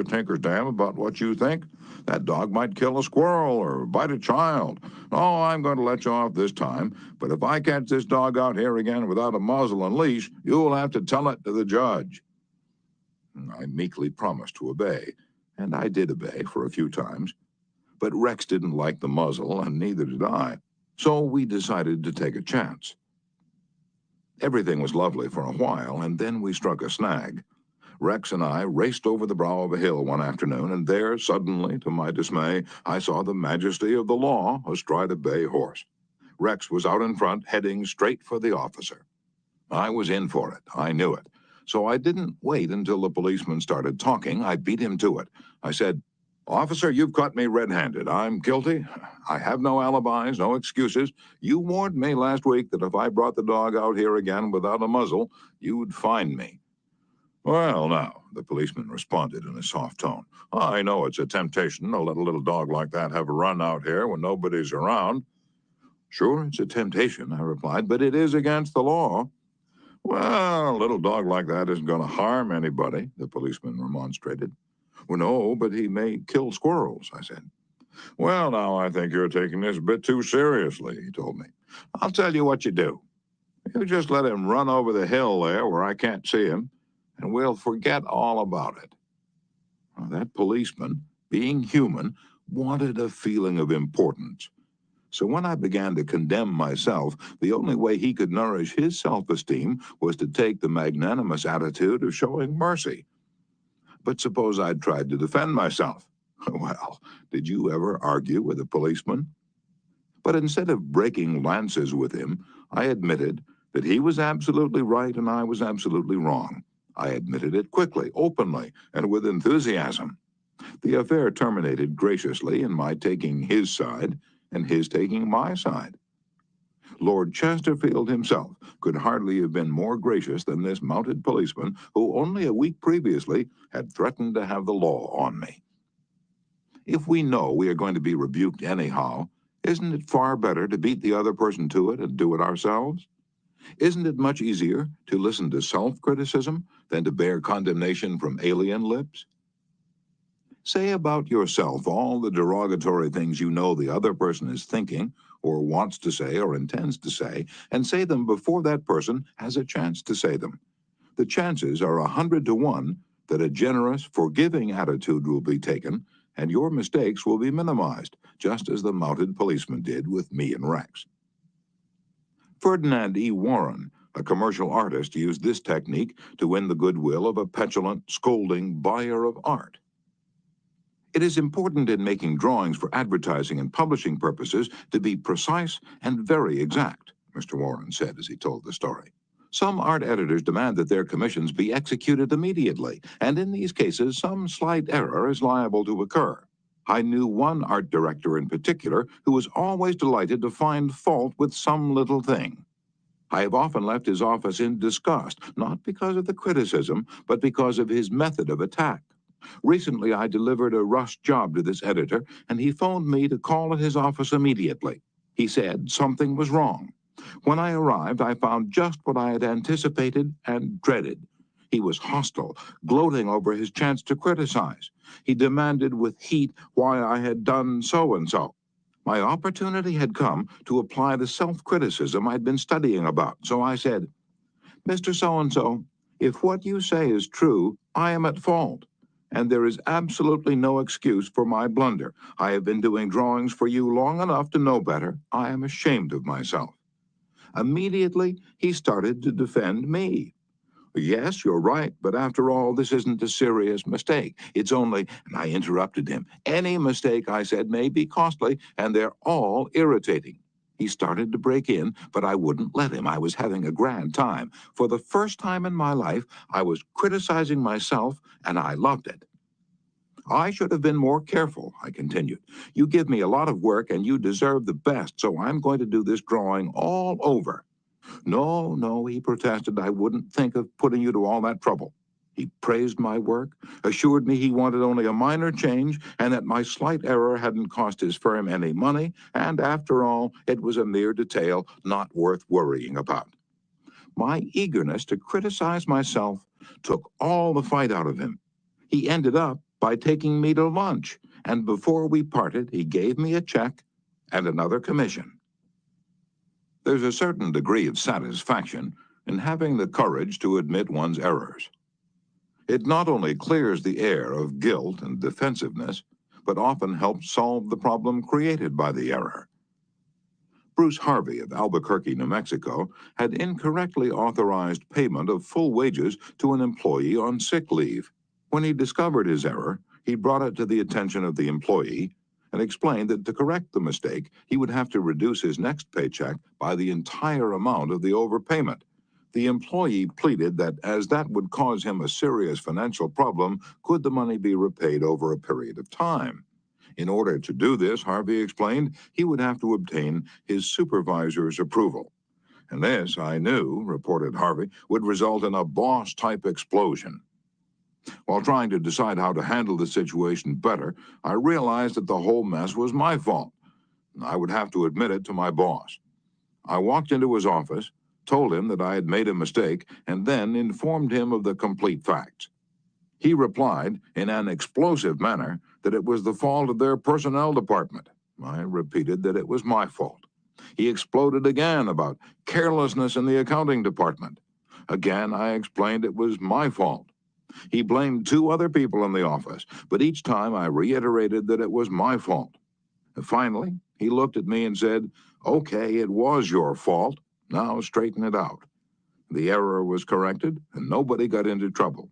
tinker's damn about what you think. That dog might kill a squirrel or bite a child. Oh, I'm going to let you off this time, but if I catch this dog out here again without a muzzle and leash, you'll have to tell it to the judge." I meekly promised to obey, and I did obey for a few times. But Rex didn't like the muzzle, and neither did I. So we decided to take a chance. Everything was lovely for a while, and then we struck a snag. Rex and I raced over the brow of a hill one afternoon, and there, suddenly, to my dismay, I saw the majesty of the law astride a bay horse. Rex was out in front, heading straight for the officer. I was in for it. I knew it. So I didn't wait until the policeman started talking. I beat him to it. I said, "Officer, you've caught me red-handed. I'm guilty. I have no alibis, no excuses. You warned me last week that if I brought the dog out here again without a muzzle, you'd fine me." "Well, now," the policeman responded in a soft tone, "I know it's a temptation to let a little dog like that have a run out here when nobody's around." "Sure, it's a temptation," I replied, "but it is against the law." "Well, a little dog like that isn't going to harm anybody," the policeman remonstrated. "Well, no, but he may kill squirrels," I said. "Well, now, I think you're taking this a bit too seriously," he told me. "I'll tell you what you do. You just let him run over the hill there where I can't see him, and we'll forget all about it." Well, that policeman, being human, wanted a feeling of importance. So when I began to condemn myself, the only way he could nourish his self-esteem was to take the magnanimous attitude of showing mercy. But suppose I'd tried to defend myself. Well, did you ever argue with a policeman? But instead of breaking lances with him, I admitted that he was absolutely right and I was absolutely wrong. I admitted it quickly, openly, and with enthusiasm. The affair terminated graciously in my taking his side and his taking my side. Lord Chesterfield himself could hardly have been more gracious than this mounted policeman who only a week previously had threatened to have the law on me. If we know we are going to be rebuked anyhow, isn't it far better to beat the other person to it and do it ourselves? Isn't it much easier to listen to self-criticism than to bear condemnation from alien lips? Say about yourself all the derogatory things you know the other person is thinking, or wants to say, or intends to say, and say them before that person has a chance to say them. The chances are 100 to 1 that a generous, forgiving attitude will be taken, and your mistakes will be minimized, just as the mounted policeman did with me and Rex. Ferdinand E. Warren, a commercial artist, used this technique to win the goodwill of a petulant, scolding buyer of art. It is important in making drawings for advertising and publishing purposes to be precise and very exact, Mr. Warren said as he told the story. Some art editors demand that their commissions be executed immediately, and in these cases, some slight error is liable to occur. I knew one art director in particular who was always delighted to find fault with some little thing. I have often left his office in disgust, not because of the criticism, but because of his method of attack. Recently, I delivered a rush job to this editor, and he phoned me to call at his office immediately. He said something was wrong. When I arrived, I found just what I had anticipated and dreaded. He was hostile, gloating over his chance to criticize. He demanded with heat why I had done so-and-so. My opportunity had come to apply the self-criticism I'd been studying about, so I said, "Mr. So-and-so, if what you say is true, I am at fault. And there is absolutely no excuse for my blunder. I have been doing drawings for you long enough to know better. I am ashamed of myself." Immediately, he started to defend me. "Yes, you're right, but after all, this isn't a serious mistake. It's only," and I interrupted him. "Any mistake," I said, "may be costly, and they're all irritating." He started to break in, but I wouldn't let him. I was having a grand time. For the first time in my life, I was criticizing myself, and I loved it. "I should have been more careful," I continued. "You give me a lot of work, and you deserve the best, so I'm going to do this drawing all over." "No, no," he protested, "I wouldn't think of putting you to all that trouble." He praised my work, assured me he wanted only a minor change, and that my slight error hadn't cost his firm any money, and after all, it was a mere detail not worth worrying about. My eagerness to criticize myself took all the fight out of him. He ended up by taking me to lunch, and before we parted, he gave me a check and another commission. There's a certain degree of satisfaction in having the courage to admit one's errors. It not only clears the air of guilt and defensiveness, but often helps solve the problem created by the error. Bruce Harvey of Albuquerque, New Mexico, had incorrectly authorized payment of full wages to an employee on sick leave. When he discovered his error, he brought it to the attention of the employee and explained that to correct the mistake, he would have to reduce his next paycheck by the entire amount of the overpayment. The employee pleaded that as that would cause him a serious financial problem, could the money be repaid over a period of time? In order to do this, Harvey explained, he would have to obtain his supervisor's approval. And this, I knew, reported Harvey, would result in a boss-type explosion. While trying to decide how to handle the situation better, I realized that the whole mess was my fault. I would have to admit it to my boss. I walked into his office, told him that I had made a mistake, and then informed him of the complete facts. He replied, in an explosive manner, that it was the fault of their personnel department. I repeated that it was my fault. He exploded again about carelessness in the accounting department. Again, I explained it was my fault. He blamed 2 other people in the office, but each time I reiterated that it was my fault. And finally, he looked at me and said, "Okay, it was your fault. Now straighten it out." The error was corrected, and nobody got into trouble.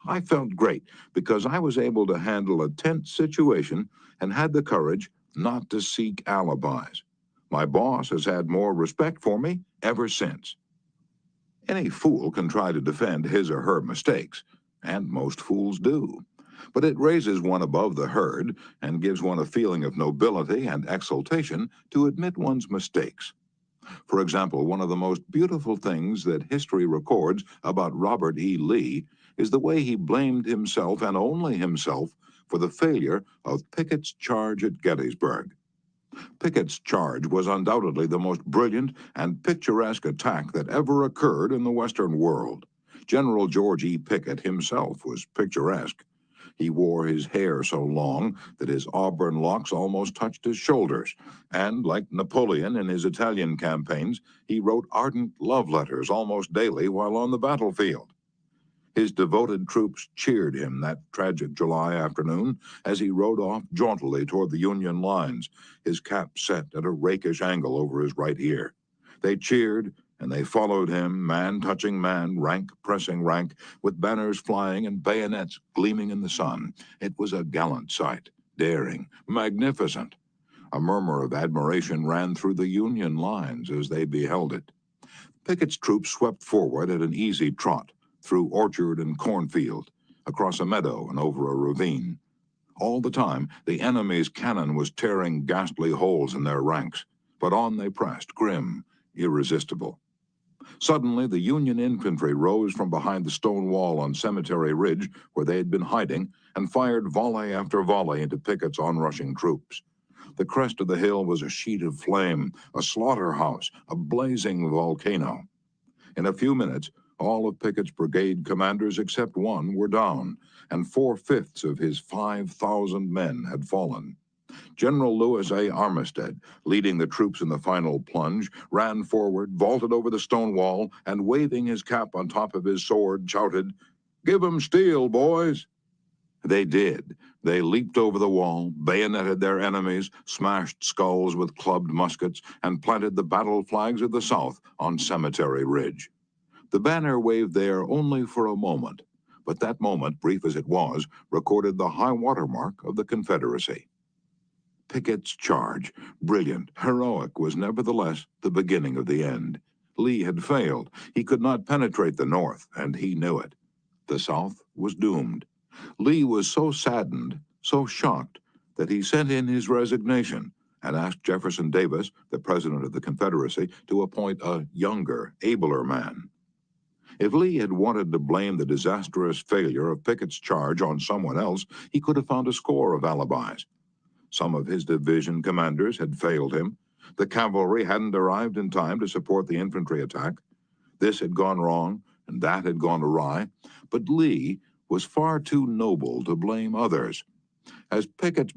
I felt great because I was able to handle a tense situation and had the courage not to seek alibis. My boss has had more respect for me ever since. Any fool can try to defend his or her mistakes, and most fools do. But it raises one above the herd and gives one a feeling of nobility and exultation to admit one's mistakes. For example, one of the most beautiful things that history records about Robert E. Lee is the way he blamed himself and only himself for the failure of Pickett's charge at Gettysburg. Pickett's charge was undoubtedly the most brilliant and picturesque attack that ever occurred in the Western world. General George E. Pickett himself was picturesque. He wore his hair so long that his auburn locks almost touched his shoulders, and like Napoleon in his Italian campaigns, he wrote ardent love letters almost daily while on the battlefield. His devoted troops cheered him that tragic July afternoon as he rode off jauntily toward the Union lines, his cap set at a rakish angle over his right ear. They cheered, and they followed him, man touching man, rank pressing rank, with banners flying and bayonets gleaming in the sun. It was a gallant sight, daring, magnificent. A murmur of admiration ran through the Union lines as they beheld it. Pickett's troops swept forward at an easy trot, through orchard and cornfield, across a meadow and over a ravine. All the time, the enemy's cannon was tearing ghastly holes in their ranks, but on they pressed, grim, irresistible. Suddenly, the Union infantry rose from behind the stone wall on Cemetery Ridge, where they had been hiding, and fired volley after volley into Pickett's onrushing troops. The crest of the hill was a sheet of flame, a slaughterhouse, a blazing volcano. In a few minutes, all of Pickett's brigade commanders except one were down, and 4/5 of his 5,000 men had fallen. General Lewis A. Armistead, leading the troops in the final plunge, ran forward, vaulted over the stone wall, and waving his cap on top of his sword, shouted, "Give 'em steel, boys!" They did. They leaped over the wall, bayoneted their enemies, smashed skulls with clubbed muskets, and planted the battle flags of the South on Cemetery Ridge. The banner waved there only for a moment, but that moment, brief as it was, recorded the high water mark of the Confederacy. Pickett's charge, brilliant, heroic, was nevertheless the beginning of the end. Lee had failed. He could not penetrate the North, and he knew it. The South was doomed. Lee was so saddened, so shocked, that he sent in his resignation and asked Jefferson Davis, the president of the Confederacy, to appoint a younger, abler man. If Lee had wanted to blame the disastrous failure of Pickett's charge on someone else, he could have found a score of alibis. Some of his division commanders had failed him. The cavalry hadn't arrived in time to support the infantry attack. This had gone wrong, and that had gone awry. But Lee, was far too noble to blame others. As Pickett's